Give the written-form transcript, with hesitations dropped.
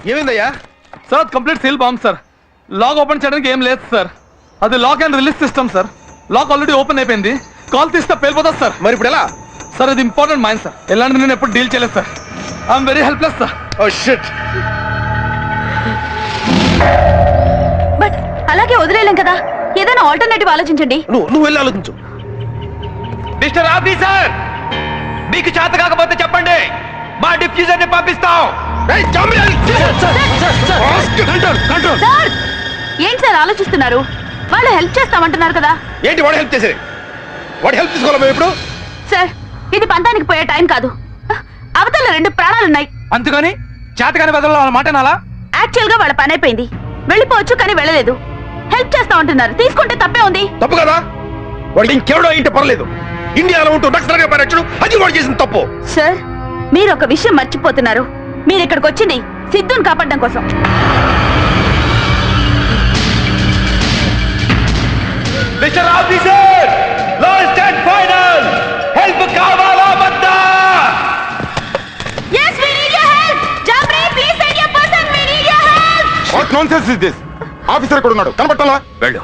ఏమైందయ్యా? Sir complete seal bomb sir. Lock open చేయడానికి ఏం లేదు సార్. అది lock and release system sir. Lock already open అయిపోయింది. కాల్ తీస్తే పేలిపోతుంది సార్. మరి ఇప్పుడు ఎలా? సార్ ఇది ఇంపార్టెంట్ మైండ్ సార్. ఎలాంటి నేను ఎప్పుడు డీల్ చేయలేదు sir. I'm very helpless sir. Oh shit. But అలాగే వదిలేయలేం కదా, ఏదైనా ఆల్టర్నేటివ్ ఆలోచించండి. నువ్వు వెళ్ళి ఆలోచించు. మిస్టర్ ఆఫీసర్, మీకు చేత కాకపోతే చెప్పండి, మా డిఫ్యూజర్ ని పంపిస్తాం. సార్ ఏంటి సార్ ఆలోచిస్తున్నారు? వాళ్ళు హెల్ప్ చేస్తామంటున్నారు కదా. ఏంటి వాడు హెల్ప్ చేసేది? వాడు హెల్ప్ తీసుకోవాలి మేము ఇప్పుడు? సార్ ఇది పంతానికి పోయే టైం కాదు. అవతల 2 ప్రాణాలున్నాయి. అంతేగాని చేతగాని బదులు వాళ్ళ మాట నాలా? యాక్చువల్ గా వాళ్ళ పని అయిపోయింది, వెళ్ళిపోవచ్చు కానీ వెళ్ళలేదు. హెల్ప్ చేస్తామంటున్నారు, తీసుకుంటే తప్పే ఉంది. తప్పు కదా? వాడు ఇంకెవడో ఇంటే పర్లేదు, ఇండియాలో ఉంటూ నక్సల్గా పరిరక్షణ అది వాడు చేసిన తప్పు. సార్ మీరు ఒక విషయం మర్చిపోతున్నారు. మీరు ఇక్కడికి వచ్చింది సిద్ధుని కాపాడడం కోసం. Mister officer, last and final, help కావాలా వద్దా? Yes, we need your help. Jabri, please send your person. We need your help. What nonsense is this? Officer ఇక్కడ ఉన్నాడు, కనపట్టాలా? వెళ్ళు.